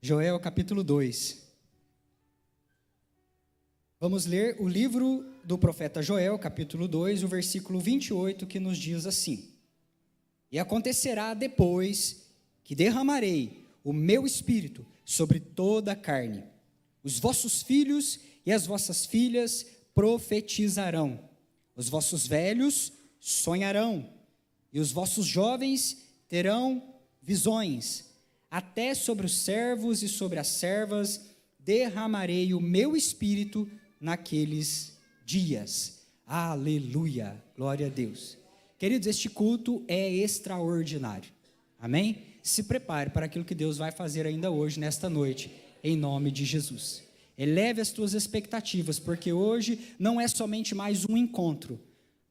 Joel capítulo 2. Vamos ler o livro do profeta Joel, capítulo 2, o versículo 28, que nos diz assim: E acontecerá depois que derramarei o meu espírito sobre toda a carne. Os vossos filhos e as vossas filhas profetizarão. Os vossos velhos sonharão. E os vossos jovens terão visões. Até sobre os servos e sobre as servas derramarei o meu espírito naqueles dias. Aleluia, glória a Deus. Queridos, este culto é extraordinário, amém? Se prepare para aquilo que Deus vai fazer ainda hoje, nesta noite, em nome de Jesus. Eleve as tuas expectativas, porque hoje não é somente mais um encontro.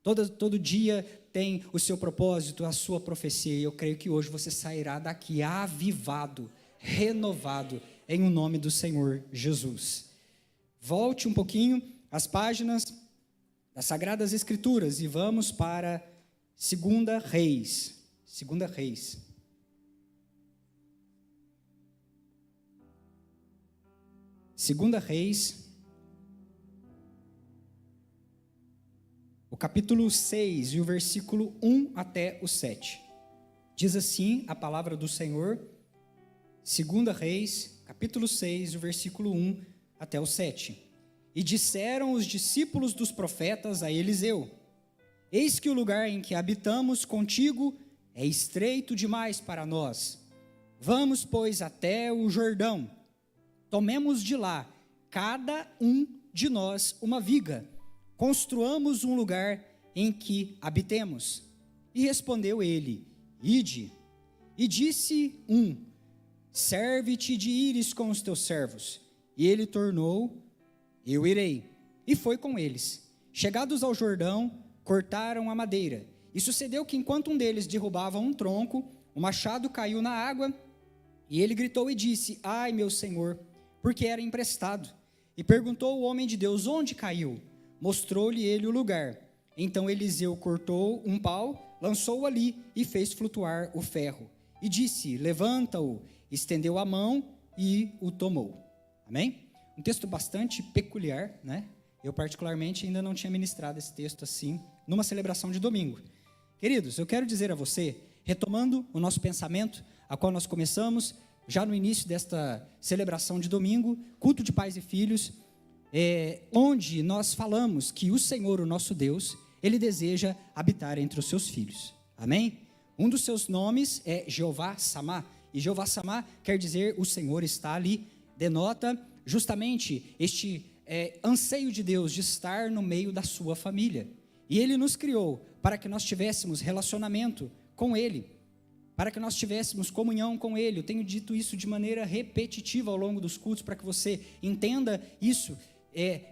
Todo dia tem o seu propósito, a sua profecia, e eu creio que hoje você sairá daqui avivado, renovado, em o nome do Senhor Jesus. Volte um pouquinho às páginas das Sagradas Escrituras e vamos para 2 Reis. 2 Reis. Segunda Reis, o capítulo 6 e o versículo 1 até o 7. Diz assim a palavra do Senhor, 2 Reis, capítulo 6, o versículo 1 até o 7. E disseram os discípulos dos profetas a Eliseu: Eis que o lugar em que habitamos contigo é estreito demais para nós. Vamos, pois, até o Jordão. Tomemos de lá, cada um de nós, uma viga. Construamos um lugar em que habitemos. E respondeu ele: Ide. E disse um: Serve-te de ires com os teus servos. E ele tornou: Eu irei. E foi com eles. Chegados ao Jordão, cortaram a madeira. E sucedeu que, enquanto um deles derrubava um tronco, o machado caiu na água. E ele gritou e disse: Ai, meu senhor, porque era emprestado. E perguntou o homem de Deus: Onde caiu? Mostrou-lhe ele o lugar. Então Eliseu cortou um pau, lançou-o ali e fez flutuar o ferro. E disse: Levanta-o. Estendeu a mão e o tomou. Amém? Um texto bastante peculiar, né? Eu particularmente ainda não tinha ministrado esse texto assim, numa celebração de domingo. Queridos, eu quero dizer a você, retomando o nosso pensamento, a qual nós começamos já no início desta celebração de domingo, culto de pais e filhos, onde nós falamos que o Senhor, o nosso Deus, Ele deseja habitar entre os seus filhos. Amém? Um dos seus nomes é Jeová Samá, e Jeová Samá quer dizer o Senhor está ali, denota justamente este anseio de Deus de estar no meio da sua família. E Ele nos criou para que nós tivéssemos relacionamento com Ele, para que nós tivéssemos comunhão com Ele. Eu tenho dito isso de maneira repetitiva ao longo dos cultos, para que você entenda isso,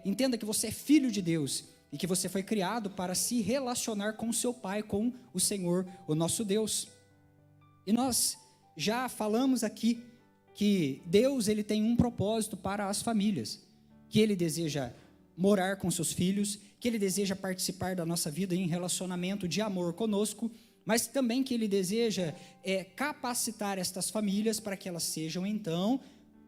entenda que você é filho de Deus, e que você foi criado para se relacionar com o seu Pai, com o Senhor, o nosso Deus. E nós já falamos aqui que Deus, Ele tem um propósito para as famílias, que Ele deseja morar com seus filhos, que Ele deseja participar da nossa vida em relacionamento de amor conosco, mas também que Ele deseja capacitar estas famílias para que elas sejam, então,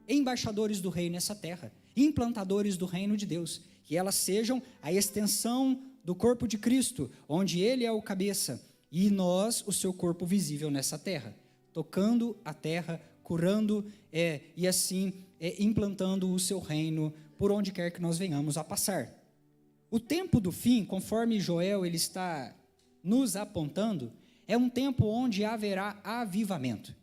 embaixadores do reino nessa terra, implantadores do reino de Deus, que elas sejam a extensão do corpo de Cristo, onde Ele é o cabeça, e nós, o seu corpo visível nessa terra, tocando a terra, curando e assim implantando o seu reino por onde quer que nós venhamos a passar. O tempo do fim, conforme Joel ele está nos apontando, é um tempo onde haverá avivamento.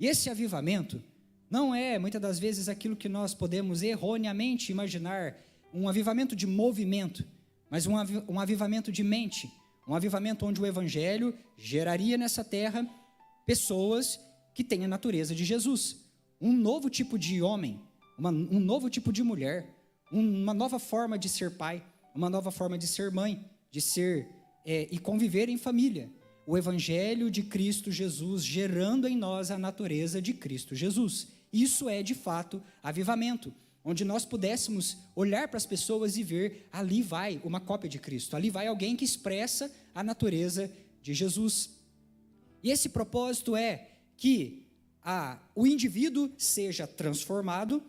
E esse avivamento não é, muitas das vezes, aquilo que nós podemos erroneamente imaginar, um avivamento de movimento, mas um avivamento de mente, um avivamento onde o Evangelho geraria nessa terra pessoas que têm a natureza de Jesus, um novo tipo de homem, um novo tipo de mulher, uma nova forma de ser pai, uma nova forma de ser mãe, de ser e conviver em família. O Evangelho de Cristo Jesus gerando em nós a natureza de Cristo Jesus. Isso é, de fato, avivamento, onde nós pudéssemos olhar para as pessoas e ver, ali vai uma cópia de Cristo, ali vai alguém que expressa a natureza de Jesus. E esse propósito é que o indivíduo seja transformado,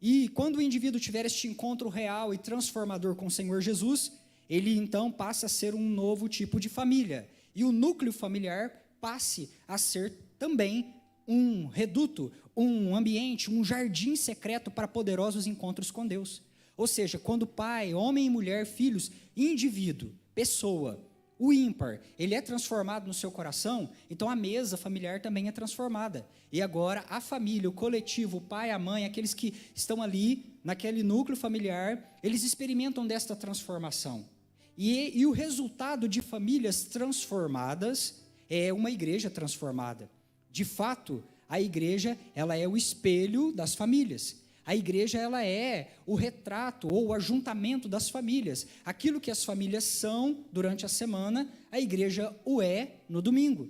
e quando o indivíduo tiver este encontro real e transformador com o Senhor Jesus, ele então passa a ser um novo tipo de família, e o núcleo familiar passe a ser também um reduto, um ambiente, um jardim secreto para poderosos encontros com Deus. Ou seja, quando pai, homem e mulher, filhos, indivíduo, pessoa, o ímpar, ele é transformado no seu coração, então a mesa familiar também é transformada. E agora a família, o coletivo, o pai, a mãe, aqueles que estão ali, naquele núcleo familiar, eles experimentam desta transformação. E o resultado de famílias transformadas é uma igreja transformada. De fato, a igreja, ela é o espelho das famílias. A igreja, ela é o retrato ou o ajuntamento das famílias. Aquilo que as famílias são durante a semana, a igreja o é no domingo.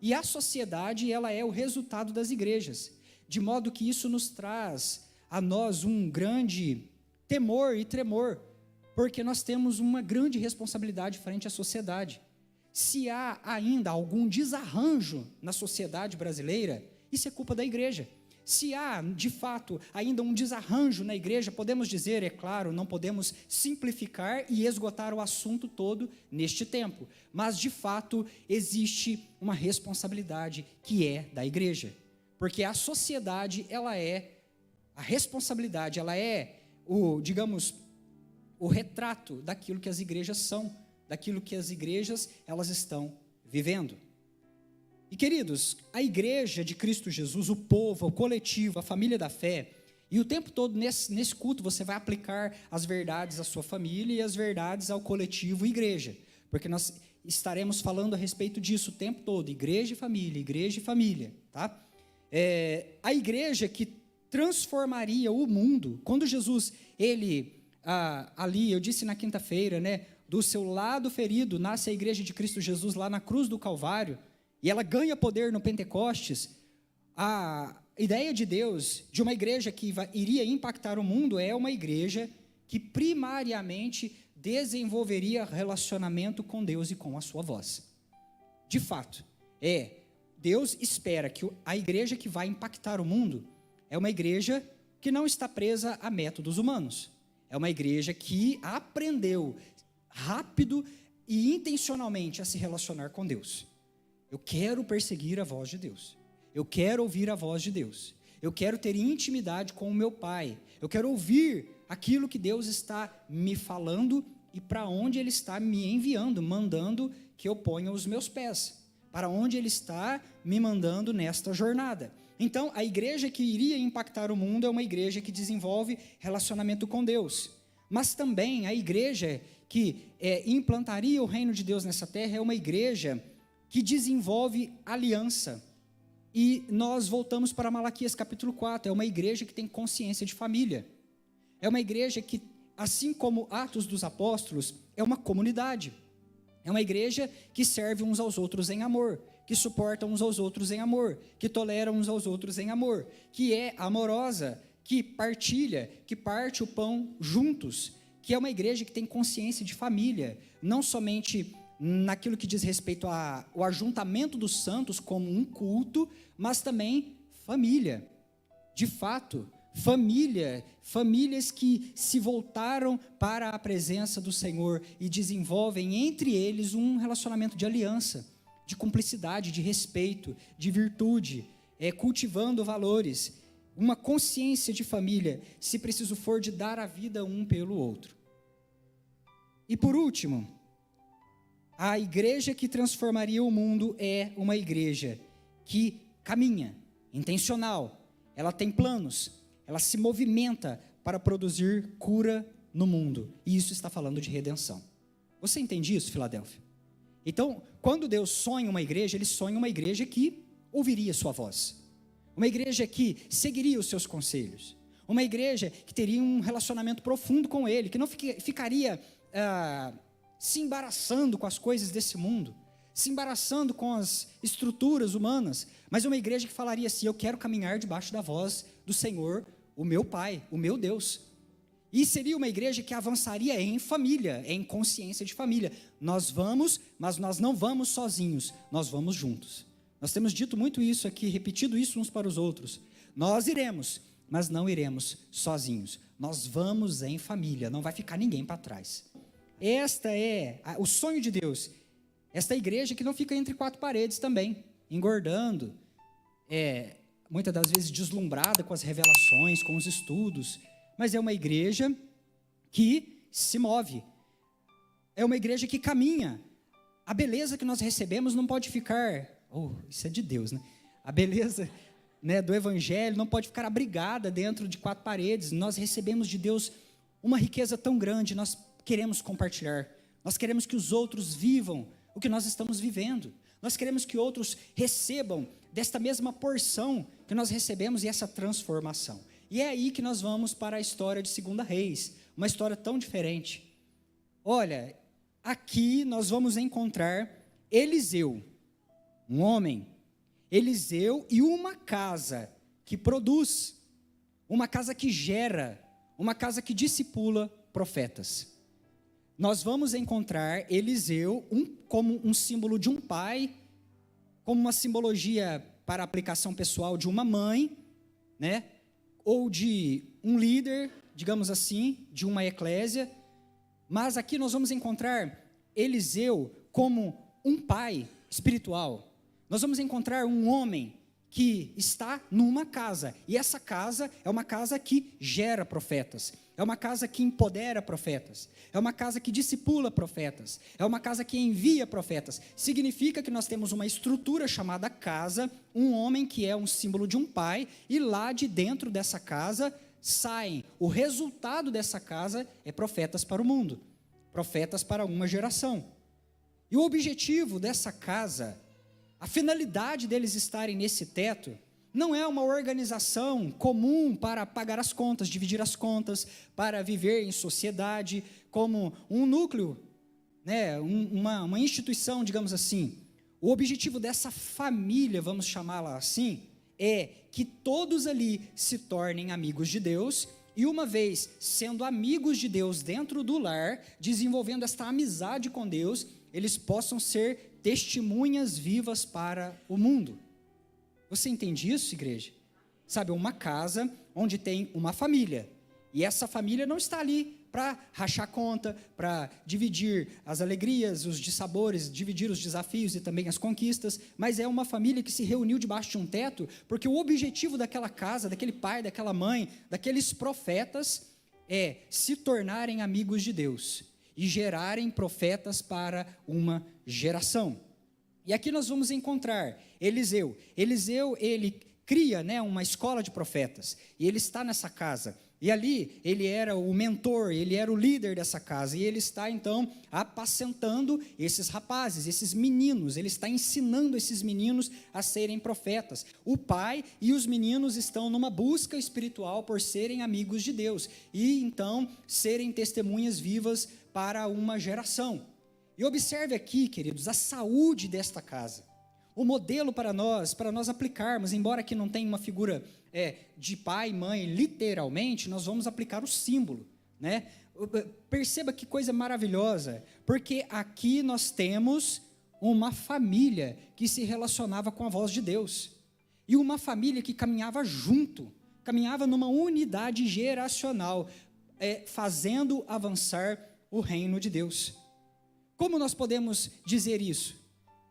E a sociedade, ela é o resultado das igrejas. De modo que isso nos traz a nós um grande temor e tremor, porque nós temos uma grande responsabilidade frente à sociedade. Se há ainda algum desarranjo na sociedade brasileira, isso é culpa da igreja. Se há, de fato, ainda um desarranjo na igreja, podemos dizer, é claro, não podemos simplificar e esgotar o assunto todo neste tempo, mas, de fato, existe uma responsabilidade que é da igreja, porque a sociedade, ela é a responsabilidade, ela é o retrato daquilo que as igrejas são, daquilo que as igrejas, elas estão vivendo. E queridos, a igreja de Cristo Jesus, o povo, o coletivo, a família da fé, e o tempo todo nesse culto você vai aplicar as verdades à sua família e as verdades ao coletivo igreja, porque nós estaremos falando a respeito disso o tempo todo, igreja e família, tá? A igreja que transformaria o mundo, quando Jesus, ali, eu disse na quinta-feira, né, do seu lado ferido, nasce a igreja de Cristo Jesus lá na cruz do Calvário, e ela ganha poder no Pentecostes. A ideia de Deus, de uma igreja que iria impactar o mundo, é uma igreja que primariamente desenvolveria relacionamento com Deus e com a sua voz. De fato, Deus espera que a igreja que vai impactar o mundo é uma igreja que não está presa a métodos humanos. É uma igreja que aprendeu rápido e intencionalmente a se relacionar com Deus. Eu quero perseguir a voz de Deus. Eu quero ouvir a voz de Deus. Eu quero ter intimidade com o meu Pai. Eu quero ouvir aquilo que Deus está me falando e para onde Ele está me enviando, mandando que eu ponha os meus pés. Para onde Ele está me mandando nesta jornada. Então, a igreja que iria impactar o mundo é uma igreja que desenvolve relacionamento com Deus. Mas também a igreja que implantaria o reino de Deus nessa terra é uma igreja que desenvolve aliança. E nós voltamos para Malaquias capítulo 4, é uma igreja que tem consciência de família. É uma igreja que, assim como Atos dos Apóstolos, é uma comunidade. É uma igreja que serve uns aos outros em amor, que suporta uns aos outros em amor, que tolera uns aos outros em amor, que é amorosa, que partilha, que parte o pão juntos, que é uma igreja que tem consciência de família, não somente naquilo que diz respeito ao ajuntamento dos santos como um culto, mas também família. De fato, famílias que se voltaram para a presença do Senhor e desenvolvem entre eles um relacionamento de aliança, de cumplicidade, de respeito, de virtude, cultivando valores, uma consciência de família, se preciso for, de dar a vida um pelo outro. E por último, a igreja que transformaria o mundo é uma igreja que caminha, intencional, ela tem planos, ela se movimenta para produzir cura no mundo. E isso está falando de redenção. Você entende isso, Filadélfia? Então, quando Deus sonha uma igreja, Ele sonha uma igreja que ouviria sua voz. Uma igreja que seguiria os seus conselhos. Uma igreja que teria um relacionamento profundo com Ele, que não ficaria se embaraçando com as coisas desse mundo, se embaraçando com as estruturas humanas, mas uma igreja que falaria assim: eu quero caminhar debaixo da voz do Senhor, o meu Pai, o meu Deus. E seria uma igreja que avançaria em família, em consciência de família. Nós vamos, mas nós não vamos sozinhos, nós vamos juntos. Nós temos dito muito isso aqui, repetido isso uns para os outros. Nós iremos, mas não iremos sozinhos. Nós vamos em família, não vai ficar ninguém para trás. Esta é o sonho de Deus. Esta igreja que não fica entre quatro paredes também, engordando, muitas das vezes deslumbrada com as revelações, com os estudos, mas é uma igreja que se move, é uma igreja que caminha. A beleza que nós recebemos não pode ficar, isso é de Deus, né? A beleza, né, do evangelho não pode ficar abrigada dentro de quatro paredes. Nós recebemos de Deus uma riqueza tão grande, nós queremos compartilhar, nós queremos que os outros vivam o que nós estamos vivendo, nós queremos que outros recebam desta mesma porção que nós recebemos e essa transformação. E é aí que nós vamos para a história de 2 Reis, uma história tão diferente. Olha, aqui nós vamos encontrar Eliseu, um homem, Eliseu e uma casa que produz, uma casa que gera, uma casa que discipula profetas. Nós vamos encontrar Eliseu como um símbolo de um pai, como uma simbologia para aplicação pessoal de uma mãe, né? Ou de um líder, digamos assim, de uma eclésia. Mas aqui nós vamos encontrar Eliseu como um pai espiritual. Nós vamos encontrar um homem que está numa casa, e essa casa é uma casa que gera profetas, é uma casa que empodera profetas, é uma casa que discipula profetas, é uma casa que envia profetas. Significa que nós temos uma estrutura chamada casa, um homem que é um símbolo de um pai, e lá de dentro dessa casa saem, o resultado dessa casa é profetas para o mundo, profetas para uma geração. E o objetivo dessa casa, a finalidade deles estarem nesse teto, não é uma organização comum para pagar as contas, dividir as contas, para viver em sociedade, como um núcleo, né, uma instituição, digamos assim. O objetivo dessa família, vamos chamá-la assim, é que todos ali se tornem amigos de Deus, e uma vez sendo amigos de Deus dentro do lar, desenvolvendo esta amizade com Deus, eles possam ser testemunhas vivas para o mundo. Você entende isso, igreja? Sabe, uma casa onde tem uma família, e essa família não está ali para rachar conta, para dividir as alegrias, os dissabores, dividir os desafios e também as conquistas, mas é uma família que se reuniu debaixo de um teto, porque o objetivo daquela casa, daquele pai, daquela mãe, daqueles profetas, é se tornarem amigos de Deus e gerarem profetas para uma geração. E aqui nós vamos encontrar Eliseu. Eliseu, ele cria, né, uma escola de profetas, e ele está nessa casa. E ali ele era o mentor, ele era o líder dessa casa, e ele está então apacentando esses rapazes, esses meninos, ele está ensinando esses meninos a serem profetas. O pai e os meninos estão numa busca espiritual por serem amigos de Deus, e então serem testemunhas vivas para uma geração. E observe aqui, queridos, a saúde desta casa. O modelo para nós aplicarmos, embora aqui não tenha uma figura de pai e mãe, literalmente, nós vamos aplicar o símbolo, né? Perceba que coisa maravilhosa, porque aqui nós temos uma família que se relacionava com a voz de Deus, e uma família que caminhava junto, caminhava numa unidade geracional, fazendo avançar o reino de Deus. Como nós podemos dizer isso?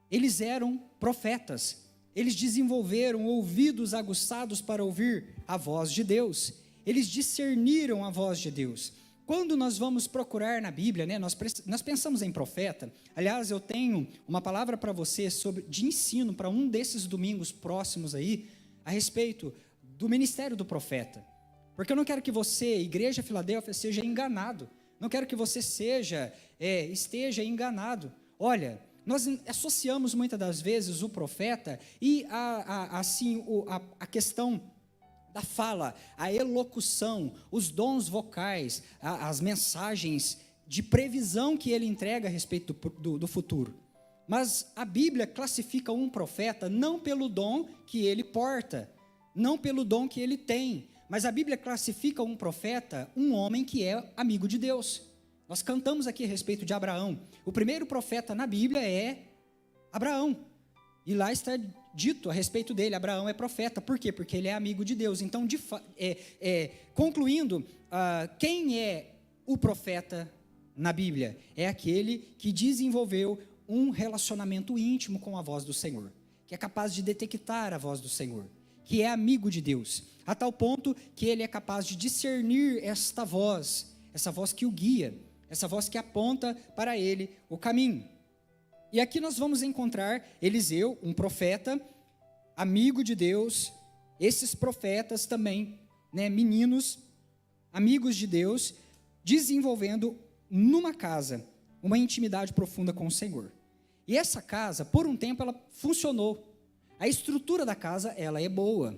Eles eram profetas, eles desenvolveram ouvidos aguçados para ouvir a voz de Deus, eles discerniram a voz de Deus. Quando nós vamos procurar na Bíblia, né, nós pensamos em profeta. Aliás, eu tenho uma palavra para você de ensino para um desses domingos próximos aí, a respeito do ministério do profeta, porque eu não quero que você, Igreja Filadélfia, seja enganado, não quero que você esteja enganado. Olha, nós associamos muitas das vezes o profeta e a questão da fala, a elocução, os dons vocais, as mensagens de previsão que ele entrega a respeito do futuro. Mas a Bíblia classifica um profeta não pelo dom que ele porta, não pelo dom que ele tem, mas a Bíblia classifica um profeta, um homem que é amigo de Deus. Nós cantamos aqui a respeito de Abraão. O primeiro profeta na Bíblia é Abraão. E lá está dito a respeito dele, Abraão é profeta. Por quê? Porque ele é amigo de Deus. Então, concluindo, quem é o profeta na Bíblia? É aquele que desenvolveu um relacionamento íntimo com a voz do Senhor, que é capaz de detectar a voz do Senhor, que é amigo de Deus, a tal ponto que ele é capaz de discernir esta voz, essa voz que o guia, essa voz que aponta para ele o caminho. E aqui nós vamos encontrar Eliseu, um profeta, amigo de Deus, esses profetas também, meninos, amigos de Deus, desenvolvendo numa casa uma intimidade profunda com o Senhor. E essa casa, por um tempo, ela funcionou. A estrutura da casa, ela é boa.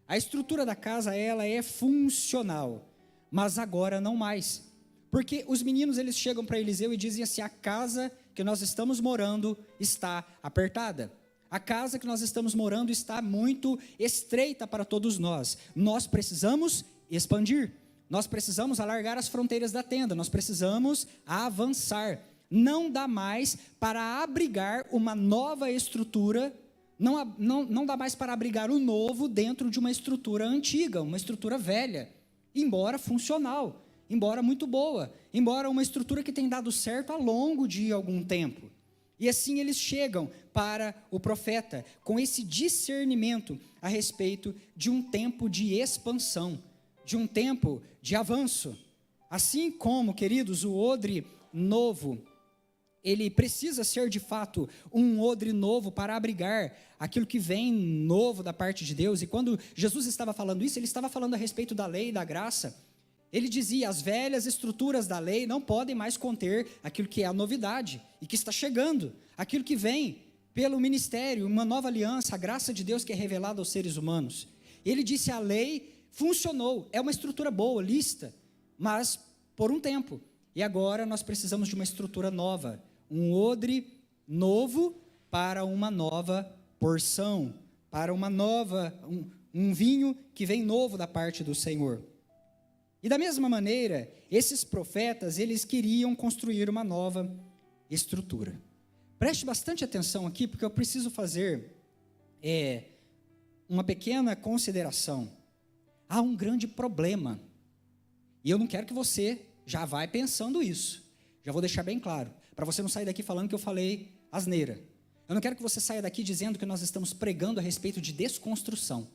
A estrutura da casa, ela é funcional. Mas agora não mais. Porque os meninos, eles chegam para Eliseu e dizem assim: a casa que nós estamos morando está apertada. A casa que nós estamos morando está muito estreita para todos nós. Nós precisamos expandir. Nós precisamos alargar as fronteiras da tenda. Nós precisamos avançar. Não dá mais para abrigar uma nova estrutura, não dá mais para abrigar o novo dentro de uma estrutura antiga, uma estrutura velha, embora funcional, embora muito boa, embora uma estrutura que tem dado certo ao longo de algum tempo. E assim eles chegam para o profeta com esse discernimento a respeito de um tempo de expansão, de um tempo de avanço. Assim como, queridos, o odre novo, ele precisa ser de fato um odre novo para abrigar aquilo que vem novo da parte de Deus. E quando Jesus estava falando isso, ele estava falando a respeito da lei e da graça. Ele dizia: as velhas estruturas da lei não podem mais conter aquilo que é a novidade e que está chegando, aquilo que vem pelo ministério, uma nova aliança, a graça de Deus que é revelada aos seres humanos. Ele disse: a lei funcionou, é uma estrutura boa, lícita, mas por um tempo. E agora nós precisamos de uma estrutura nova, um odre novo para uma nova porção, para uma nova, um vinho que vem novo da parte do Senhor. E da mesma maneira, esses profetas, eles queriam construir uma nova estrutura. Preste bastante atenção aqui, porque eu preciso fazer uma pequena consideração. Há um grande problema, e eu não quero que você já vá pensando isso. Já vou deixar bem claro, para você não sair daqui falando que eu falei asneira. Eu não quero que você saia daqui dizendo que nós estamos pregando a respeito de desconstrução.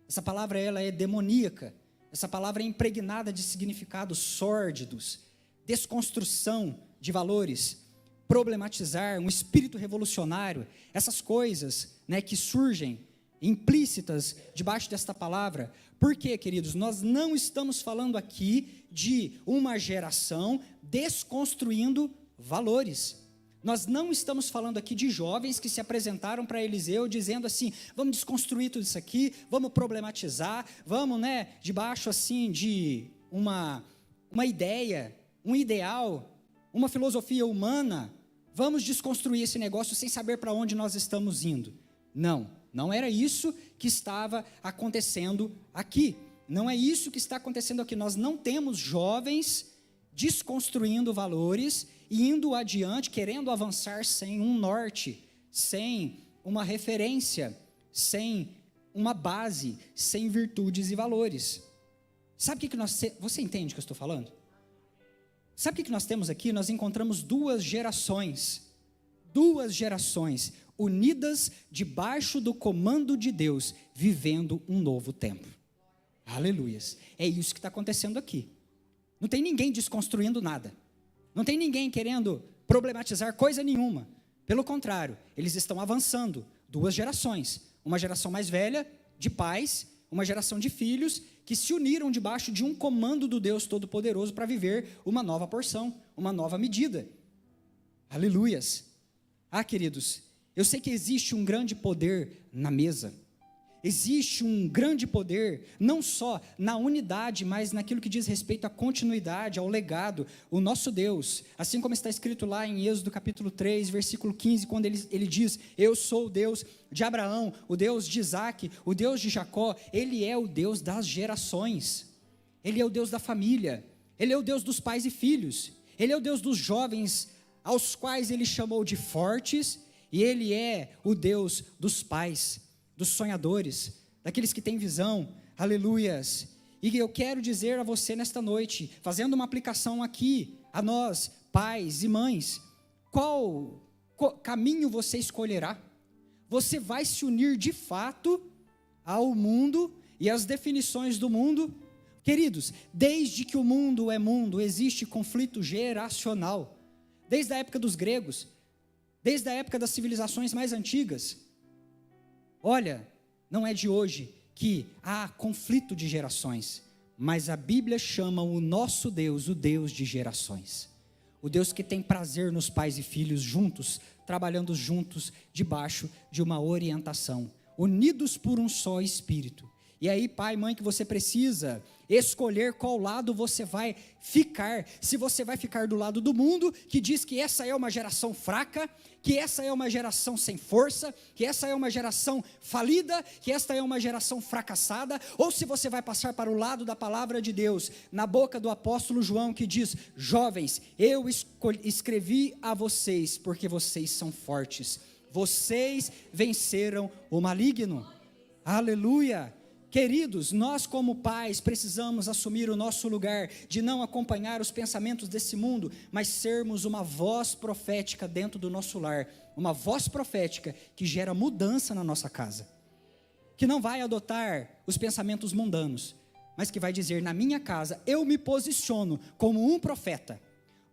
Essa palavra, ela é demoníaca. Essa palavra é impregnada de significados sórdidos, desconstrução de valores, problematizar, um espírito revolucionário, essas coisas, que surgem implícitas debaixo desta palavra. Por quê, queridos? Nós não estamos falando aqui de uma geração desconstruindo valores. Nós não estamos falando aqui de jovens que se apresentaram para Eliseu dizendo assim: vamos desconstruir tudo isso aqui, vamos problematizar, vamos, debaixo assim de uma ideia, um ideal, uma filosofia humana, vamos desconstruir esse negócio sem saber para onde nós estamos indo. Não era isso que estava acontecendo aqui. Não é isso que está acontecendo aqui. Nós não temos jovens desconstruindo valores e indo adiante, querendo avançar sem um norte, sem uma referência, sem uma base, sem virtudes e valores. Sabe o que nós temos? Você entende o que eu estou falando? Sabe o que nós temos aqui? Nós encontramos duas gerações unidas debaixo do comando de Deus, vivendo um novo tempo. Aleluias. É isso que está acontecendo aqui. Não tem ninguém desconstruindo nada. Não tem ninguém querendo problematizar coisa nenhuma. Pelo contrário, eles estão avançando. Duas gerações. Uma geração mais velha, de pais, uma geração de filhos, que se uniram debaixo de um comando do Deus Todo-Poderoso para viver uma nova porção, uma nova medida. Aleluias. Queridos, eu sei que existe um grande poder na mesa. Existe um grande poder, não só na unidade, mas naquilo que diz respeito à continuidade, ao legado. O nosso Deus, assim como está escrito lá em Êxodo capítulo 3, versículo 15, quando ele diz: eu sou o Deus de Abraão, o Deus de Isaac, o Deus de Jacó. Ele é o Deus das gerações, Ele é o Deus da família, Ele é o Deus dos pais e filhos, Ele é o Deus dos jovens, aos quais Ele chamou de fortes, E Ele é o Deus dos pais, dos sonhadores, daqueles que têm visão, aleluias. E eu quero dizer a você nesta noite, fazendo uma aplicação aqui, a nós, pais e mães, qual caminho você escolherá? Você vai se unir de fato ao mundo e às definições do mundo? Queridos, desde que o mundo é mundo, existe conflito geracional. Desde a época dos gregos, desde a época das civilizações mais antigas. Olha, não é de hoje que há conflito de gerações, mas a Bíblia chama o nosso Deus, o Deus de gerações. O Deus que tem prazer nos pais e filhos juntos, trabalhando juntos, debaixo de uma orientação, unidos por um só Espírito. E aí, pai, mãe, que você precisa escolher qual lado você vai ficar. Se você vai ficar do lado do mundo, que diz que essa é uma geração fraca, que essa é uma geração sem força, que essa é uma geração falida, que esta é uma geração fracassada, ou se você vai passar para o lado da palavra de Deus, na boca do apóstolo João, que diz: jovens, eu escrevi a vocês, porque vocês são fortes, vocês venceram o maligno. Aleluia! Queridos, nós como pais precisamos assumir o nosso lugar de não acompanhar os pensamentos desse mundo, mas sermos uma voz profética dentro do nosso lar, uma voz profética que gera mudança na nossa casa, que não vai adotar os pensamentos mundanos, mas que vai dizer: na minha casa eu me posiciono como um profeta.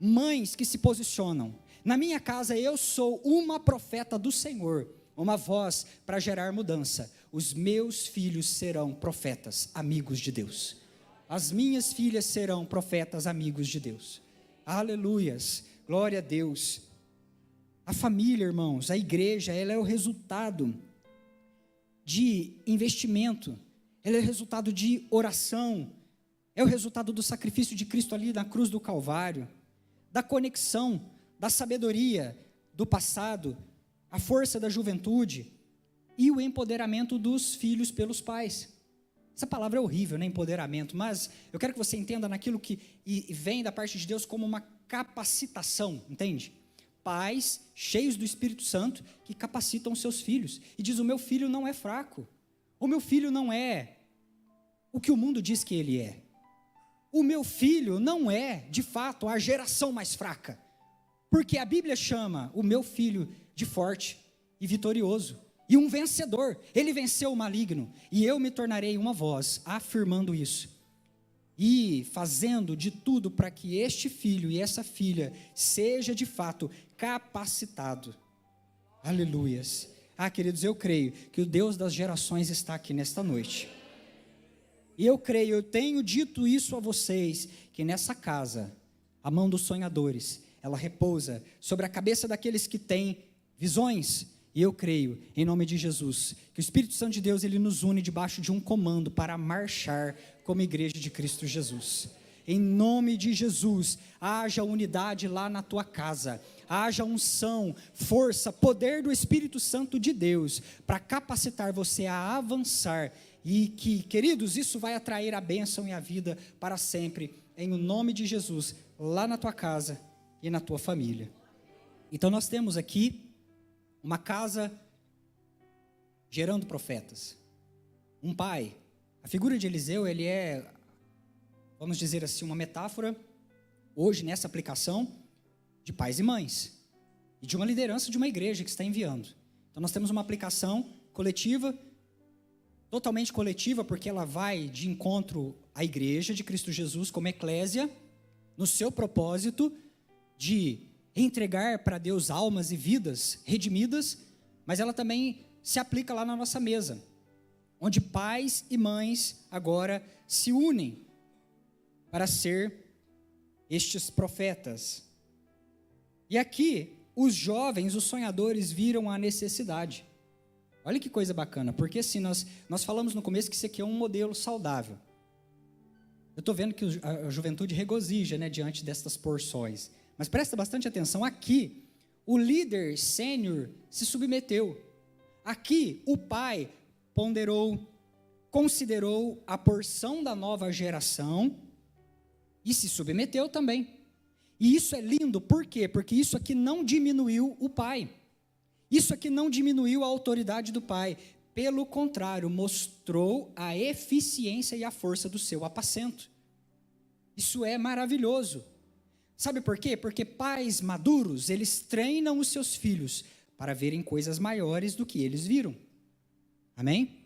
Mães que se posicionam: na minha casa eu sou uma profeta do Senhor, uma voz para gerar mudança. Os meus filhos serão profetas, amigos de Deus. As minhas filhas serão profetas, amigos de Deus. Aleluias, glória a Deus. A família, irmãos, a igreja, ela é o resultado de investimento, ela é o resultado de oração, é o resultado do sacrifício de Cristo ali na cruz do Calvário, da conexão, da sabedoria do passado, a força da juventude e o empoderamento dos filhos pelos pais. Essa palavra é horrível, né? Empoderamento, mas eu quero que você entenda naquilo que vem da parte de Deus como uma capacitação, entende? Pais cheios do Espírito Santo que capacitam seus filhos e diz: o meu filho não é fraco, o meu filho não é o que o mundo diz que ele é, o meu filho não é, de fato, a geração mais fraca, porque a Bíblia chama o meu filho de forte e vitorioso, e um vencedor. Ele venceu o maligno, e eu me tornarei uma voz, afirmando isso, e fazendo de tudo para que este filho e essa filha seja de fato capacitado. Aleluias. Queridos, eu creio que o Deus das gerações está aqui nesta noite, e eu creio, eu tenho dito isso a vocês, que nessa casa, a mão dos sonhadores, ela repousa sobre a cabeça daqueles que têm visões. E eu creio, em nome de Jesus, que o Espírito Santo de Deus, ele nos une debaixo de um comando para marchar como igreja de Cristo Jesus. Em nome de Jesus, haja unidade lá na tua casa, haja unção, força, poder do Espírito Santo de Deus, para capacitar você a avançar, e que, queridos, isso vai atrair a bênção e a vida para sempre, em nome de Jesus, lá na tua casa e na tua família. Então nós temos aqui uma casa gerando profetas, um pai. A figura de Eliseu, ele é, vamos dizer assim, uma metáfora, hoje nessa aplicação, de pais e mães, e de uma liderança de uma igreja que está enviando. Então nós temos uma aplicação coletiva, totalmente coletiva, porque ela vai de encontro à igreja de Cristo Jesus como eclésia, no seu propósito de entregar para Deus almas e vidas redimidas, mas ela também se aplica lá na nossa mesa, onde pais e mães agora se unem para ser estes profetas. E aqui, os jovens, os sonhadores, viram a necessidade. Olha que coisa bacana, porque assim, nós falamos no começo que isso aqui é um modelo saudável. Eu estou vendo que a juventude regozija, né, diante destas porções. Mas presta bastante atenção, aqui, o líder sênior se submeteu. Aqui, o pai ponderou, considerou a porção da nova geração e se submeteu também. E isso é lindo, por quê? Porque isso aqui não diminuiu o pai. Isso aqui não diminuiu a autoridade do pai, pelo contrário, mostrou a eficiência e a força do seu apacento. Isso é maravilhoso. Sabe por quê? Porque pais maduros, eles treinam os seus filhos para verem coisas maiores do que eles viram. Amém?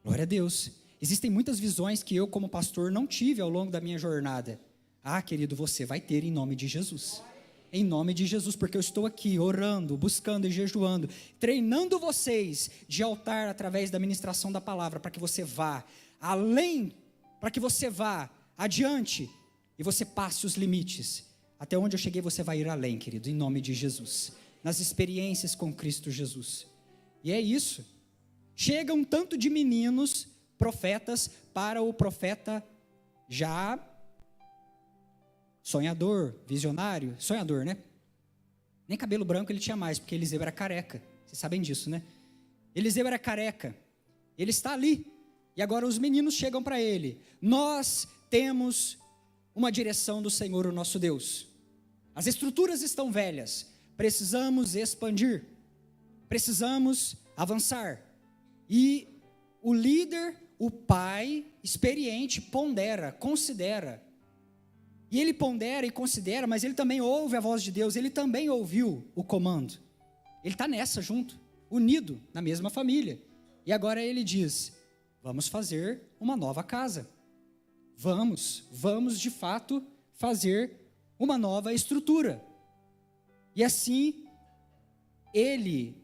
Glória a Deus. Existem muitas visões que eu, como pastor, não tive ao longo da minha jornada. Ah, querido, você vai ter em nome de Jesus. Em nome de Jesus, porque eu estou aqui orando, buscando e jejuando, treinando vocês de altar através da ministração da palavra, para que você vá além, para que você vá adiante e você passe os limites. Até onde eu cheguei, você vai ir além, querido, em nome de Jesus, nas experiências com Cristo Jesus. E é isso. Chega um tanto de meninos, profetas, para o profeta já sonhador, visionário, sonhador, né? Nem cabelo branco ele tinha mais, porque Eliseu era careca. Vocês sabem disso, né? Eliseu era careca. Ele está ali. E agora os meninos chegam para ele. Nós temos uma direção do Senhor, o nosso Deus. As estruturas estão velhas. Precisamos expandir. Precisamos avançar. E o líder, o pai experiente, pondera, considera. E ele pondera e considera, mas ele também ouve a voz de Deus, ele também ouviu o comando. Ele está nessa junto, unido, na mesma família. E agora ele diz, vamos fazer uma nova casa. Vamos de fato fazer uma nova estrutura. E assim, ele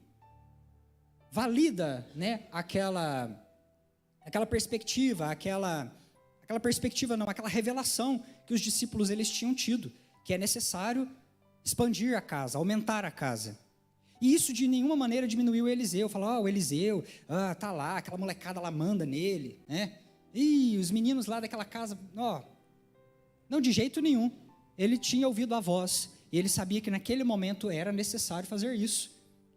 valida, né, aquela perspectiva, aquela revelação que os discípulos eles tinham tido, que é necessário expandir a casa, aumentar a casa. E isso de nenhuma maneira diminuiu o Eliseu. Falou, o Eliseu, tá lá, aquela molecada lá manda nele, né? E os meninos lá daquela casa, não, de jeito nenhum. Ele tinha ouvido a voz, e ele sabia que naquele momento era necessário fazer isso.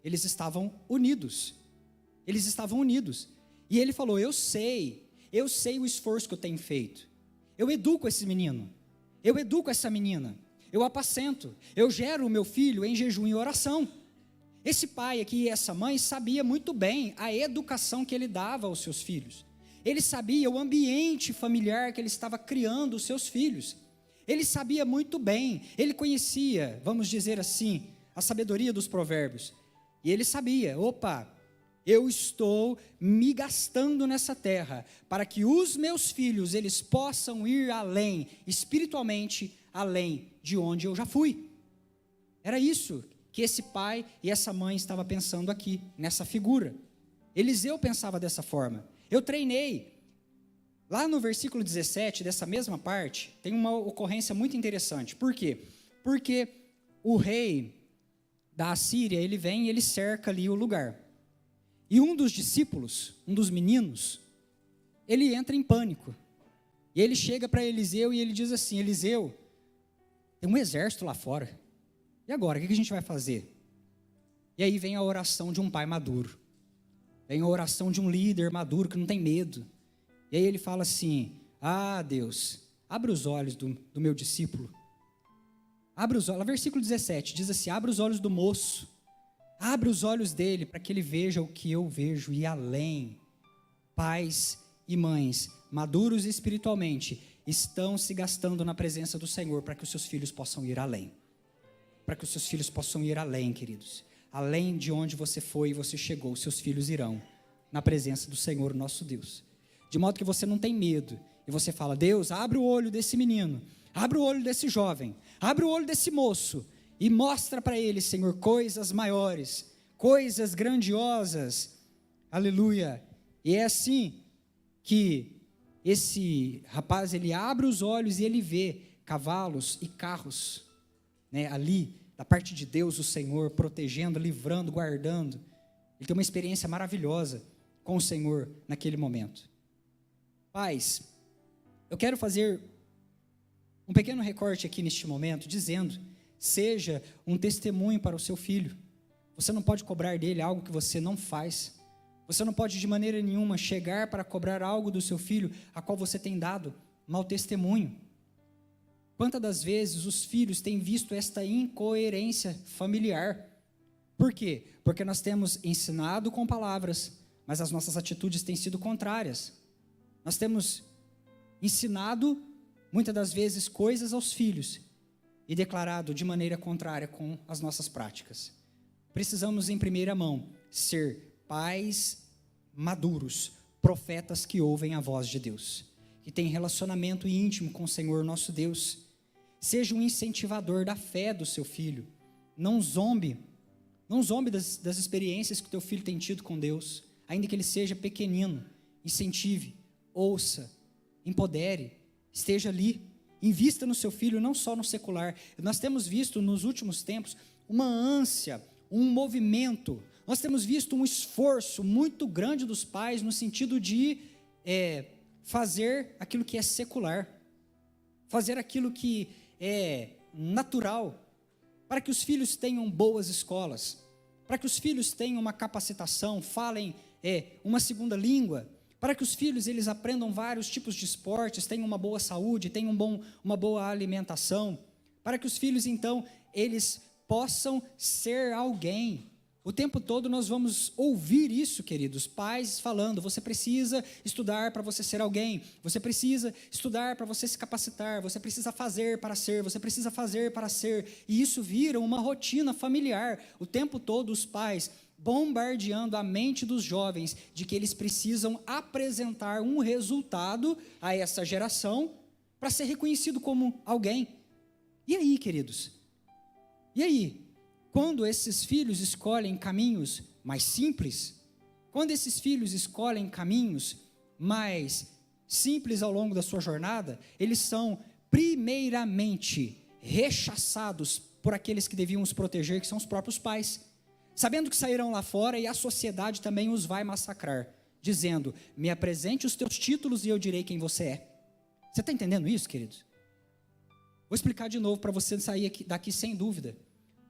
Eles estavam unidos. E ele falou, eu sei o esforço que eu tenho feito. Eu educo esse menino, eu educo essa menina, eu apacento, eu gero o meu filho em jejum e oração. Esse pai aqui e essa mãe sabia muito bem a educação que ele dava aos seus filhos. Ele sabia o ambiente familiar que ele estava criando os seus filhos. Ele sabia muito bem, ele conhecia, vamos dizer assim, a sabedoria dos provérbios. E ele sabia, eu estou me gastando nessa terra, para que os meus filhos, eles possam ir além, espiritualmente, além de onde eu já fui. Era isso que esse pai e essa mãe estavam pensando aqui, nessa figura. Eliseu pensava dessa forma. Eu treinei. Lá no versículo 17, dessa mesma parte, tem uma ocorrência muito interessante. Por quê? Porque o rei da Assíria, ele vem e ele cerca ali o lugar. E um dos discípulos, um dos meninos, ele entra em pânico. E ele chega para Eliseu e ele diz assim, Eliseu, tem um exército lá fora. E agora, o que a gente vai fazer? E aí vem a oração de um pai maduro. Vem a oração de um líder maduro que não tem medo. E aí ele fala assim, Deus, abre os olhos do meu discípulo. Abre os olhos, versículo 17, diz assim, abre os olhos do moço. Abre os olhos dele para que ele veja o que eu vejo e além. Pais e mães, maduros espiritualmente, estão se gastando na presença do Senhor para que os seus filhos possam ir além. Para que os seus filhos possam ir além, queridos. Além de onde você foi e você chegou, seus filhos irão na presença do Senhor, nosso Deus. De modo que você não tem medo. E você fala, Deus, abre o olho desse menino, abre o olho desse jovem, abre o olho desse moço, e mostra para ele, Senhor, coisas maiores, coisas grandiosas. Aleluia. E é assim que esse rapaz, ele abre os olhos e ele vê cavalos e carros, né, ali, da parte de Deus, o Senhor, protegendo, livrando, guardando. Ele tem uma experiência maravilhosa com o Senhor naquele momento. Pais, eu quero fazer um pequeno recorte aqui neste momento, dizendo, seja um testemunho para o seu filho. Você não pode cobrar dele algo que você não faz. Você não pode de maneira nenhuma chegar para cobrar algo do seu filho a qual você tem dado mau testemunho. Quantas das vezes os filhos têm visto esta incoerência familiar? Por quê? Porque nós temos ensinado com palavras, mas as nossas atitudes têm sido contrárias. Nós temos ensinado, muitas das vezes, coisas aos filhos e declarado de maneira contrária com as nossas práticas. Precisamos, em primeira mão, ser pais maduros, profetas que ouvem a voz de Deus, que têm relacionamento íntimo com o Senhor nosso Deus. Seja um incentivador da fé do seu filho. Não zombe das experiências que o teu filho tem tido com Deus, ainda que ele seja pequenino. Incentive, ouça, empodere, esteja ali. Invista no seu filho, não só no secular. Nós temos visto nos últimos tempos uma ânsia, um movimento. Nós temos visto um esforço muito grande dos pais no sentido de fazer aquilo que é secular, fazer aquilo que é natural, para que os filhos tenham boas escolas, para que os filhos tenham uma capacitação, falem uma segunda língua, para que os filhos eles aprendam vários tipos de esportes, tenham uma boa saúde, tenham uma boa alimentação, para que os filhos então eles possam ser alguém. O tempo todo nós vamos ouvir isso, queridos, pais falando, você precisa estudar para você ser alguém, você precisa estudar para você se capacitar, você precisa fazer para ser, você precisa fazer para ser, e isso vira uma rotina familiar, o tempo todo os pais bombardeando a mente dos jovens, de que eles precisam apresentar um resultado a essa geração, para ser reconhecido como alguém. E aí, queridos? E aí? Quando esses filhos escolhem caminhos mais simples, quando esses filhos escolhem caminhos mais simples ao longo da sua jornada, eles são primeiramente rechaçados por aqueles que deviam os proteger, que são os próprios pais, sabendo que sairão lá fora e a sociedade também os vai massacrar, dizendo, me apresente os teus títulos e eu direi quem você é. Você está entendendo isso, queridos? Vou explicar de novo para você sair daqui sem dúvida.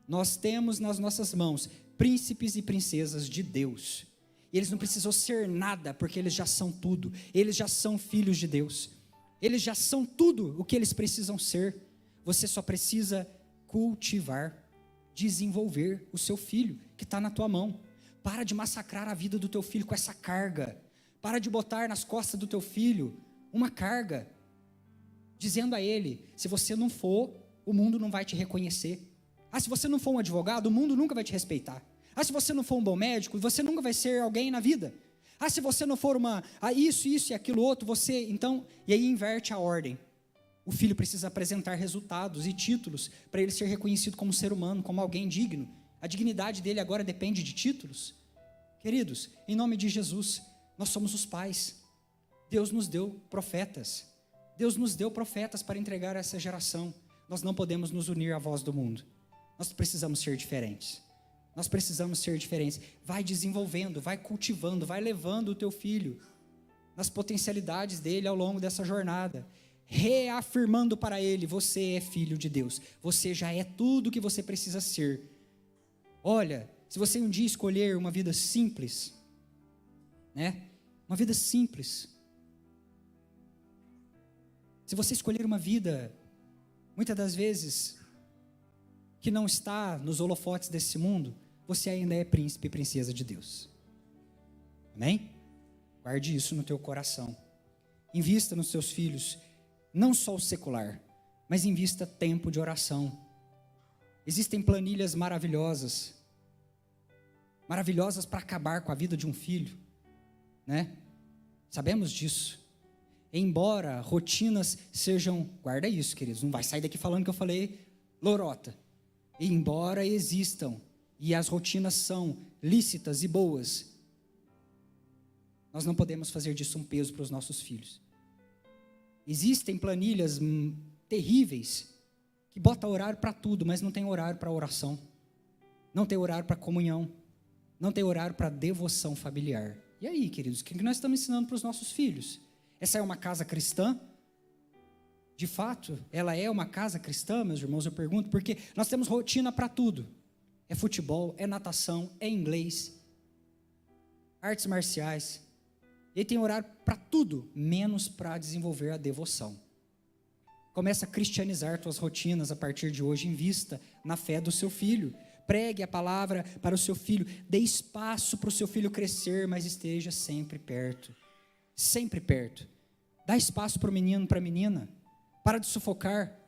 Nós temos nas nossas mãos príncipes e princesas de Deus. E eles não precisam ser nada, porque eles já são tudo. Eles já são filhos de Deus. Eles já são tudo o que eles precisam ser. Você só precisa cultivar, desenvolver o seu filho, que está na tua mão. Para de massacrar a vida do teu filho com essa carga. Para de botar nas costas do teu filho uma carga, dizendo a ele, se você não for, o mundo não vai te reconhecer. Se você não for um advogado, o mundo nunca vai te respeitar. Se você não for um bom médico, você nunca vai ser alguém na vida. Se você não for isso e aquilo outro, você, então, e aí inverte a ordem. O filho precisa apresentar resultados e títulos para ele ser reconhecido como ser humano, como alguém digno. A dignidade dele agora depende de títulos. Queridos, em nome de Jesus, nós somos os pais. Deus nos deu profetas. Deus nos deu profetas para entregar a essa geração. Nós não podemos nos unir à voz do mundo. Nós precisamos ser diferentes. Nós precisamos ser diferentes. Vai desenvolvendo, vai cultivando, vai levando o teu filho nas potencialidades dele ao longo dessa jornada. Reafirmando para ele, você é filho de Deus. Você já é tudo o que você precisa ser. Olha, se você um dia escolher uma vida simples, uma vida simples. Se você escolher uma vida, muitas das vezes, que não está nos holofotes desse mundo, você ainda é príncipe e princesa de Deus. Amém? Guarde isso no teu coração. Invista nos seus filhos, não só o secular, mas invista tempo de oração. Existem planilhas maravilhosas para acabar com a vida de um filho, Sabemos disso. Embora rotinas sejam, guarda isso, queridos, não vai sair daqui falando que eu falei lorota. Embora existam, e as rotinas são lícitas e boas, nós não podemos fazer disso um peso para os nossos filhos. Existem planilhas terríveis, que botam horário para tudo, mas não tem horário para oração, não tem horário para comunhão, não tem horário para devoção familiar. E aí, queridos, o que nós estamos ensinando para os nossos filhos? Essa é uma casa cristã? De fato, ela é uma casa cristã, meus irmãos, eu pergunto, porque nós temos rotina para tudo. É futebol, é natação, é inglês, artes marciais. E tem horário para tudo, menos para desenvolver a devoção. Começa a cristianizar tuas rotinas a partir de hoje, invista na fé do seu filho. pregue a palavra para o seu filho, dê espaço para o seu filho crescer, mas esteja sempre perto, sempre perto. Dá espaço para o menino, para a menina, para de sufocar,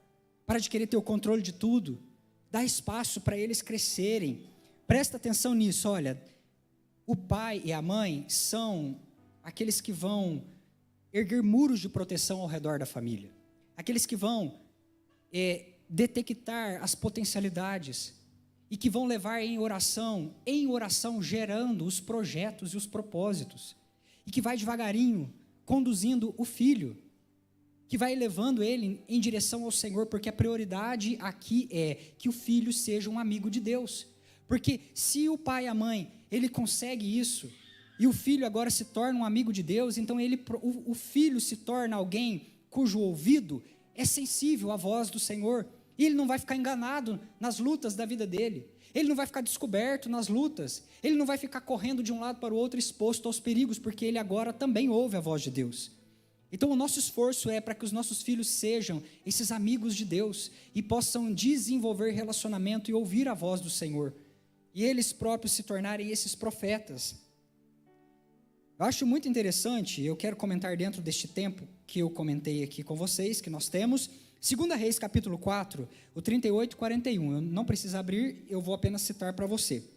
para de querer ter o controle de tudo, dá espaço para eles crescerem. Presta atenção nisso, olha, o pai e a mãe são aqueles que vão erguer muros de proteção ao redor da família, aqueles que vão detectar as potencialidades e que vão levar em oração gerando os projetos e os propósitos, e que vai devagarinho conduzindo o filho, que vai levando ele em direção ao Senhor, porque a prioridade aqui é que o filho seja um amigo de Deus, porque se o pai e a mãe, ele consegue isso, e o filho agora se torna um amigo de Deus, então o filho se torna alguém cujo ouvido é sensível à voz do Senhor, e ele não vai ficar enganado nas lutas da vida dele, ele não vai ficar descoberto nas lutas, ele não vai ficar correndo de um lado para o outro exposto aos perigos, porque ele agora também ouve a voz de Deus. Então o nosso esforço é para que os nossos filhos sejam esses amigos de Deus, e possam desenvolver relacionamento e ouvir a voz do Senhor, e eles próprios se tornarem esses profetas. Eu acho muito interessante, eu quero comentar dentro deste tempo que eu comentei aqui com vocês, que nós temos, 2 Reis capítulo 4, o 38 e 41, eu não preciso abrir, eu vou apenas citar para você.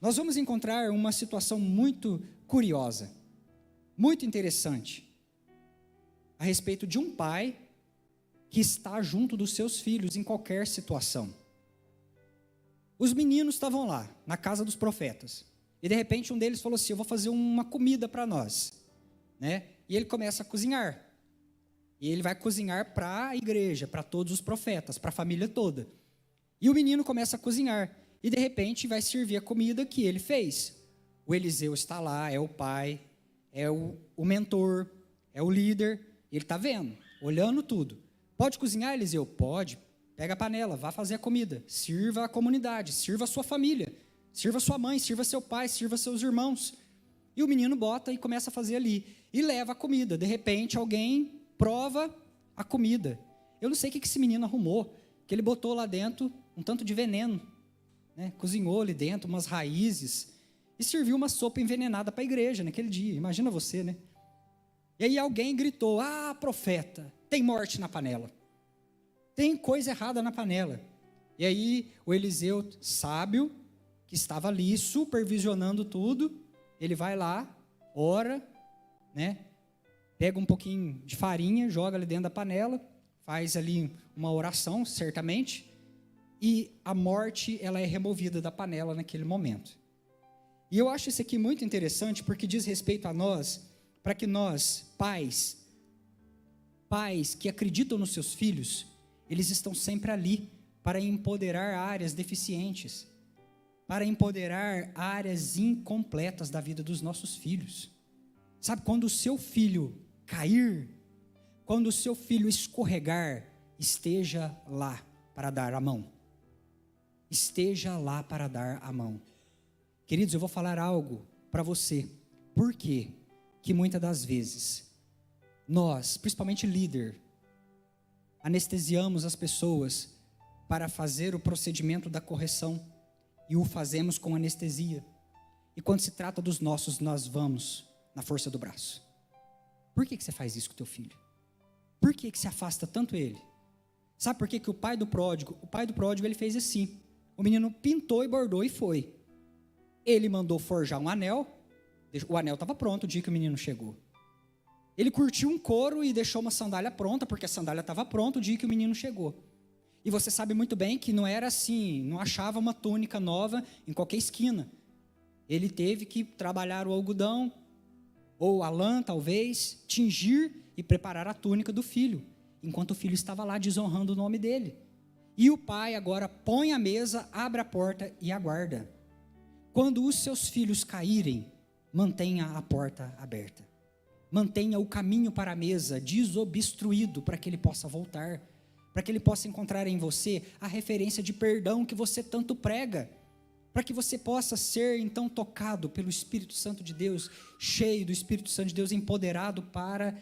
Nós vamos encontrar uma situação muito curiosa, muito interessante, a respeito de um pai que está junto dos seus filhos em qualquer situação. Os meninos estavam lá, na casa dos profetas, e de repente um deles falou assim, eu vou fazer uma comida para nós, né? E ele começa a cozinhar, e ele vai cozinhar para a igreja, para todos os profetas, para a família toda, e o menino começa a cozinhar, e de repente vai servir a comida que ele fez. O Eliseu está lá, é o pai, é o mentor, é o líder, ele está vendo, olhando tudo. Pode cozinhar, Eliseu? Pode. Pega a panela, vá fazer a comida, sirva a comunidade, sirva a sua família, sirva sua mãe, sirva seu pai, sirva seus irmãos. E o menino bota e começa a fazer ali, e leva a comida. De repente alguém prova a comida. Eu não sei o que esse menino arrumou, que ele botou lá dentro um tanto de veneno, né? Cozinhou ali dentro umas raízes, e serviu uma sopa envenenada para a igreja naquele dia, imagina você, né? E aí alguém gritou, profeta, tem morte na panela. Tem coisa errada na panela. E aí o Eliseu, sábio, que estava ali supervisionando tudo, ele vai lá, ora, né? Pega um pouquinho de farinha, joga ali dentro da panela, faz ali uma oração, certamente, e a morte, ela é removida da panela naquele momento. E eu acho isso aqui muito interessante, porque diz respeito a nós, para que nós, pais que acreditam nos seus filhos, eles estão sempre ali para empoderar áreas deficientes, para empoderar áreas incompletas da vida dos nossos filhos. Sabe, quando o seu filho cair, quando o seu filho escorregar, esteja lá para dar a mão. Esteja lá para dar a mão. Queridos, eu vou falar algo para você. Por quê? Que muitas das vezes, nós, principalmente líder, anestesiamos as pessoas para fazer o procedimento da correção, e o fazemos com anestesia. E quando se trata dos nossos, nós vamos na força do braço. Por que você faz isso com o teu filho? Por que você afasta tanto ele? Sabe por que o pai do pródigo, ele fez assim, o menino pintou e bordou e foi. Ele mandou forjar um anel, o anel estava pronto o dia que o menino chegou. Ele curtiu um couro e deixou uma sandália pronta, porque a sandália estava pronta o dia que o menino chegou. E você sabe muito bem que não era assim, não achava uma túnica nova em qualquer esquina. Ele teve que trabalhar o algodão, ou a lã talvez, tingir e preparar a túnica do filho, enquanto o filho estava lá desonrando o nome dele. E o pai agora põe a mesa, abre a porta e aguarda. Quando os seus filhos caírem, mantenha a porta aberta. Mantenha o caminho para a mesa desobstruído para que ele possa voltar, para que ele possa encontrar em você a referência de perdão que você tanto prega, para que você possa ser então tocado pelo Espírito Santo de Deus, cheio do Espírito Santo de Deus, empoderado para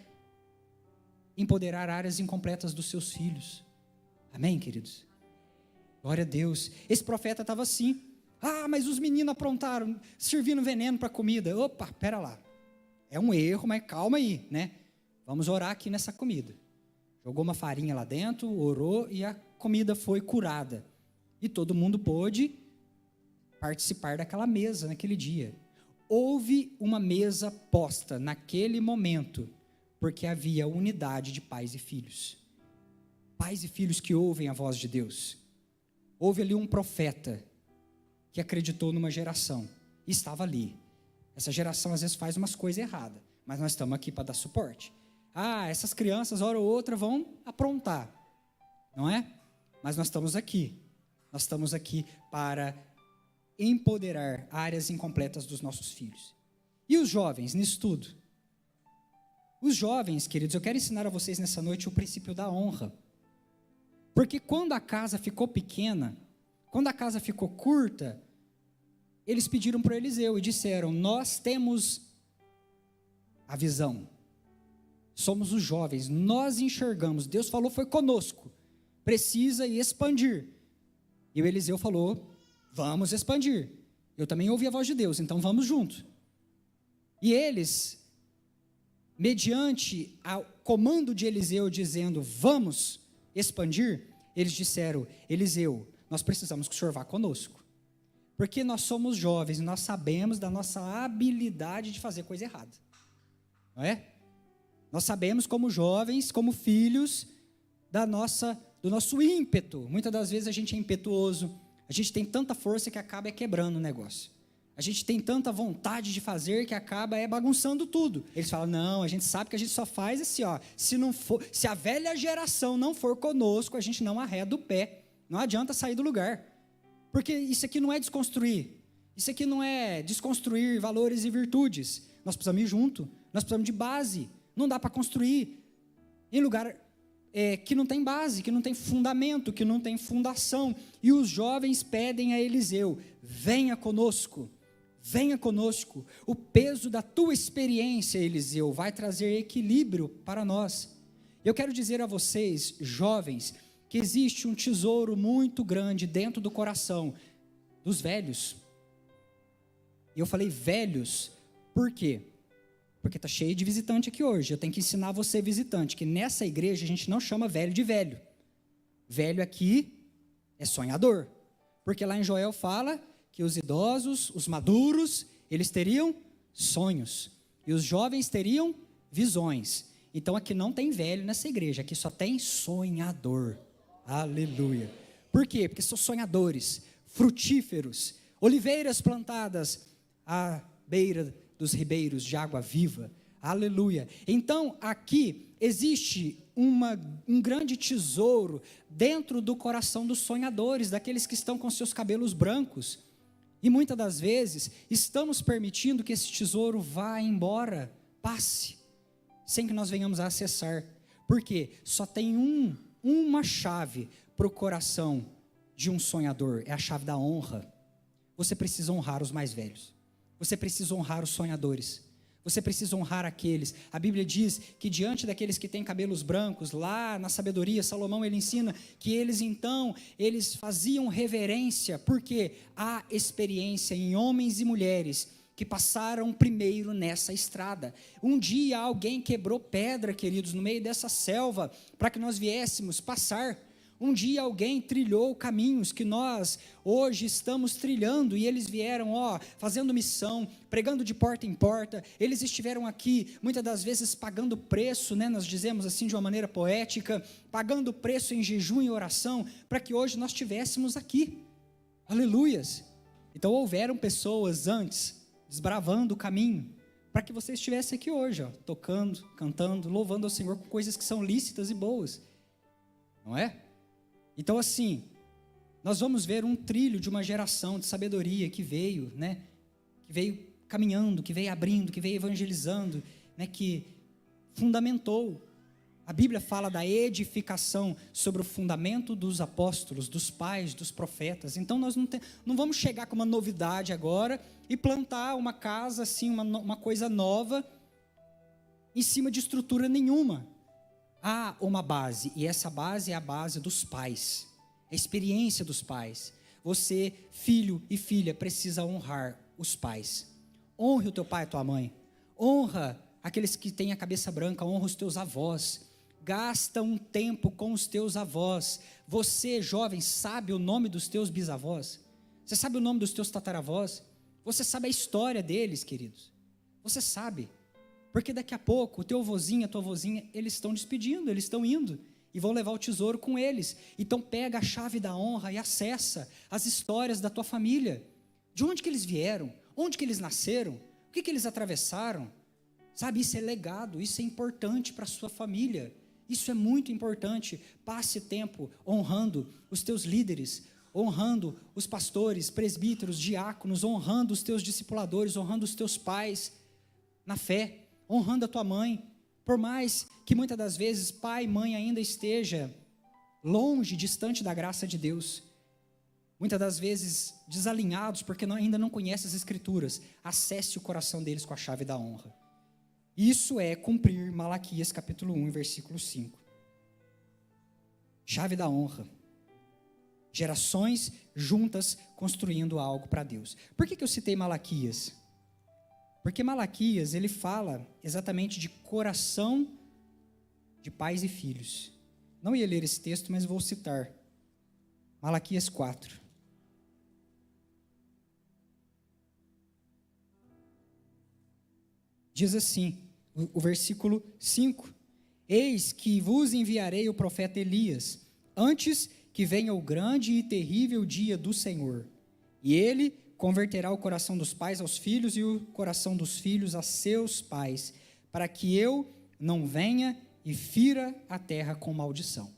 empoderar áreas incompletas dos seus filhos. Amém, queridos? Glória a Deus. Esse profeta estava assim. Ah, mas os meninos aprontaram, servindo veneno para a comida. Opa, pera lá. É um erro, mas calma aí, né? Vamos orar aqui nessa comida. Jogou uma farinha lá dentro, orou e a comida foi curada. E todo mundo pôde participar daquela mesa naquele dia. Houve uma mesa posta naquele momento, porque havia unidade de pais e filhos. Pais e filhos que ouvem a voz de Deus. Houve ali um profeta que acreditou numa geração e estava ali. Essa geração às vezes faz umas coisas erradas, mas nós estamos aqui para dar suporte. Ah, essas crianças, hora ou outra, vão aprontar, não é? Mas nós estamos aqui. Nós estamos aqui para empoderar áreas incompletas dos nossos filhos. E os jovens, nisso tudo? Os jovens, queridos, eu quero ensinar a vocês nessa noite o princípio da honra. Porque quando a casa ficou pequena, quando a casa ficou curta, eles pediram para Eliseu e disseram: nós temos a visão, somos os jovens, nós enxergamos, Deus falou, foi conosco, precisa expandir. E o Eliseu falou: vamos expandir. Eu também ouvi a voz de Deus, então vamos junto. E eles, mediante o comando de Eliseu dizendo: vamos expandir, eles disseram: Eliseu, nós precisamos que o senhor vá conosco, porque nós somos jovens e nós sabemos da nossa habilidade de fazer coisa errada, não é? Nós sabemos como jovens, como filhos, do nosso ímpeto. Muitas das vezes a gente é impetuoso, a gente tem tanta força que acaba quebrando o negócio. A gente tem tanta vontade de fazer que acaba bagunçando tudo. Eles falam: não, a gente sabe que a gente só faz assim, ó, se a velha geração não for conosco, a gente não arreda o pé. Não adianta sair do lugar. Porque isso aqui não é desconstruir. Isso aqui não é desconstruir valores e virtudes. Nós precisamos ir junto. Nós precisamos de base. Não dá para construir em lugar que não tem base, que não tem fundamento, que não tem fundação. E os jovens pedem a Eliseu: venha conosco. Venha conosco. O peso da tua experiência, Eliseu, vai trazer equilíbrio para nós. Eu quero dizer a vocês, jovens, que existe um tesouro muito grande dentro do coração dos velhos. E eu falei velhos, por quê? Porque está cheio de visitante aqui hoje. Eu tenho que ensinar você, visitante, que nessa igreja a gente não chama velho de velho. Velho aqui é sonhador. Porque lá em Joel fala que os idosos, os maduros, eles teriam sonhos. E os jovens teriam visões. Então aqui não tem velho nessa igreja, aqui só tem sonhador. Aleluia. Por quê? Porque são sonhadores, frutíferos, oliveiras plantadas à beira dos ribeiros de água viva. Aleluia. Então aqui existe um grande tesouro dentro do coração dos sonhadores, daqueles que estão com seus cabelos brancos. E muitas das vezes estamos permitindo que esse tesouro vá embora, passe, sem que nós venhamos a acessar. Por quê? Só tem uma chave para o coração de um sonhador, é a chave da honra. Você precisa honrar os mais velhos. Você precisa honrar os sonhadores. Você precisa honrar aqueles. A Bíblia diz que diante daqueles que têm cabelos brancos, lá na sabedoria, Salomão ele ensina que eles faziam reverência, porque há experiência em homens e mulheres que passaram primeiro nessa estrada. Um dia alguém quebrou pedra, queridos, no meio dessa selva, para que nós viéssemos passar. Um dia alguém trilhou caminhos que nós hoje estamos trilhando, e eles vieram, fazendo missão, pregando de porta em porta. Eles estiveram aqui, muitas das vezes pagando preço, né? Nós dizemos assim de uma maneira poética, pagando preço em jejum e oração, para que hoje nós estivéssemos aqui. Aleluias. Então houveram pessoas antes, desbravando o caminho, para que você estivesse aqui hoje, tocando, cantando, louvando ao Senhor com coisas que são lícitas e boas. Não é? Então assim, nós vamos ver um trilho de uma geração de sabedoria que veio, né? Que veio caminhando, que veio abrindo, que veio evangelizando, né? Que fundamentou. A Bíblia fala da edificação sobre o fundamento dos apóstolos, dos pais, dos profetas. Então nós não vamos chegar com uma novidade agora e plantar uma casa assim, uma coisa nova em cima de estrutura nenhuma. Há uma base, e essa base é a base dos pais. a experiência dos pais. Você, filho e filha, precisa honrar os pais. Honre o teu pai e a tua mãe. Honra aqueles que têm a cabeça branca, honra os teus avós. Gasta um tempo com os teus avós. Você, jovem, sabe o nome dos teus bisavós? Você sabe o nome dos teus tataravós? Você sabe a história deles, queridos? Você sabe. Porque daqui a pouco, o teu vozinho, a tua vozinha, eles estão despedindo, eles estão indo. E vão levar o tesouro com eles. Então pega a chave da honra e acessa as histórias da tua família. De onde que eles vieram? Onde que eles nasceram? O que que eles atravessaram? Sabe, isso é legado, isso é importante para a sua família. Isso é muito importante. Passe tempo honrando os teus líderes, honrando os pastores, presbíteros, diáconos, honrando os teus discipuladores, honrando os teus pais na fé, honrando a tua mãe. Por mais que muitas das vezes pai e mãe ainda esteja longe, distante da graça de Deus, muitas das vezes desalinhados porque ainda não conhecem as Escrituras, acesse o coração deles com a chave da honra. Isso é cumprir Malaquias capítulo 1, versículo 5. Chave da honra. Gerações juntas construindo algo para Deus. Por que eu citei Malaquias? Porque Malaquias, ele fala exatamente de coração de pais e filhos. Não ia ler esse texto, mas vou citar. Malaquias 4. Diz assim, o versículo 5. Eis que vos enviarei o profeta Elias, antes que venha o grande e terrível dia do Senhor. E ele converterá o coração dos pais aos filhos e o coração dos filhos a seus pais, para que eu não venha e fira a terra com maldição.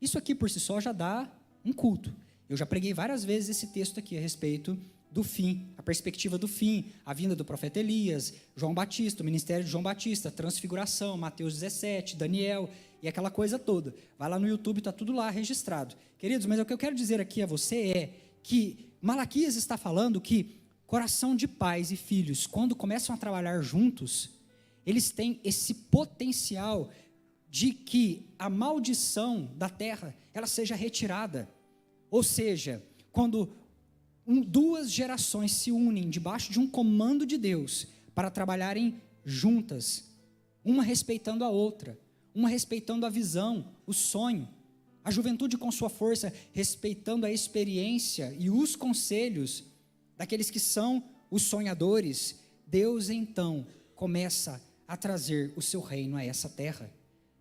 Isso aqui por si só já dá um culto. Eu já preguei várias vezes esse texto aqui a respeito do fim, a perspectiva do fim, a vinda do profeta Elias, João Batista, o ministério de João Batista, transfiguração, Mateus 17, Daniel e aquela coisa toda. Vai lá no YouTube, está tudo lá registrado. Queridos, mas o que eu quero dizer aqui a você é que Malaquias está falando que coração de pais e filhos, quando começam a trabalhar juntos, eles têm esse potencial de que a maldição da terra, ela seja retirada. Ou seja, quando duas gerações se unem debaixo de um comando de Deus para trabalharem juntas, uma respeitando a outra, uma respeitando a visão, o sonho, a juventude com sua força, respeitando a experiência e os conselhos daqueles que são os sonhadores, Deus então começa a trazer o seu reino a essa terra.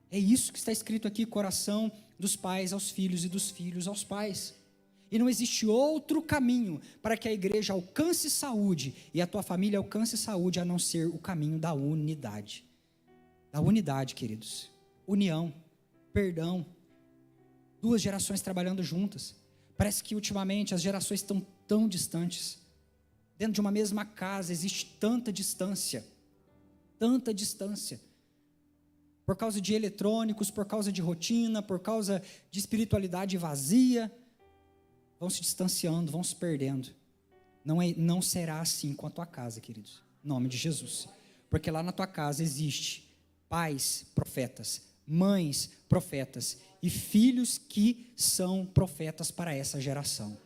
É isso que está escrito aqui, coração dos pais aos filhos e dos filhos aos pais. E não existe outro caminho para que a igreja alcance saúde e a tua família alcance saúde a não ser o caminho da unidade. Da unidade, queridos. União, perdão. Duas gerações trabalhando juntas. Parece que ultimamente as gerações estão tão distantes. Dentro de uma mesma casa existe tanta distância. Tanta distância. Por causa de eletrônicos, por causa de rotina, por causa de espiritualidade vazia. Vão se distanciando, vão se perdendo. Não será assim com a tua casa, queridos. Em nome de Jesus. Porque lá na tua casa existe pais profetas, mães profetas e filhos que são profetas para essa geração.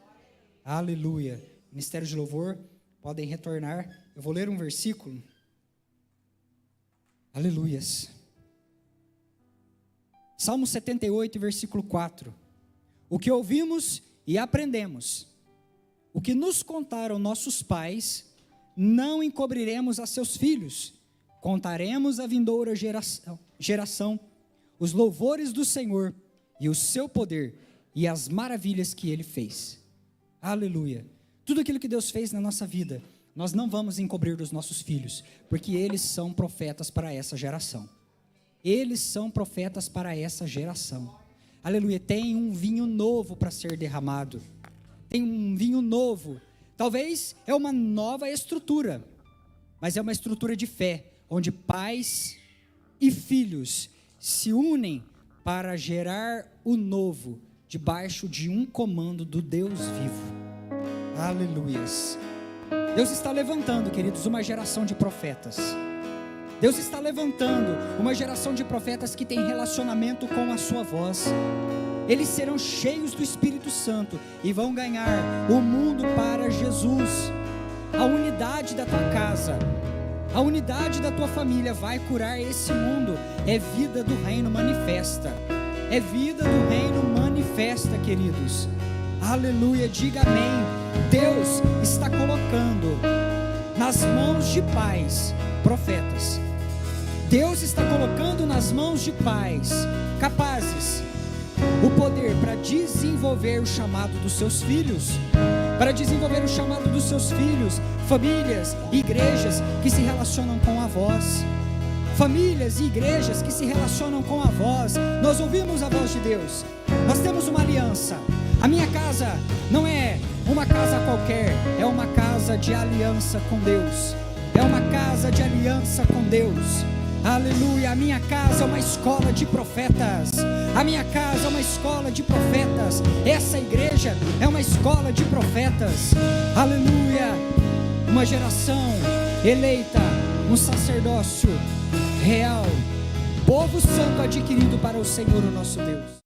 Aleluia. Ministério de louvor, podem retornar. Eu vou ler um versículo. Aleluias. Salmo 78, versículo 4. O que ouvimos e aprendemos, o que nos contaram nossos pais, não encobriremos a seus filhos, contaremos à vindoura geração os louvores do Senhor e o seu poder e as maravilhas que Ele fez. Aleluia. Tudo aquilo que Deus fez na nossa vida, nós não vamos encobrir dos nossos filhos, porque eles são profetas para essa geração. Eles são profetas para essa geração. Aleluia, tem um vinho novo para ser derramado. Tem um vinho novo. Talvez é uma nova estrutura, mas é uma estrutura de fé, onde pais e filhos se unem para gerar o novo, debaixo de um comando do Deus vivo. Aleluias. Deus está levantando, queridos, uma geração de profetas. Deus está levantando uma geração de profetas que tem relacionamento com a sua voz. Eles serão cheios do Espírito Santo e vão ganhar o mundo para Jesus. A unidade da tua casa, a unidade da tua família vai curar esse mundo. É vida do reino manifesta. É vida do reino manifesta, queridos. Aleluia, diga amém. Deus está colocando nas mãos de pais, profetas. Deus está colocando nas mãos de pais capazes o poder para desenvolver o chamado dos seus filhos. Para desenvolver o chamado dos seus filhos, famílias e igrejas que se relacionam com a voz. Famílias e igrejas que se relacionam com a voz. Nós ouvimos a voz de Deus. Nós temos uma aliança. A minha casa não é uma casa qualquer, é uma casa de aliança com Deus. É uma casa de aliança com Deus. Aleluia, a minha casa é uma escola de profetas. A minha casa é uma escola de profetas. Essa igreja é uma escola de profetas. Aleluia, uma geração eleita, um sacerdócio real, povo santo adquirido para o Senhor, o nosso Deus.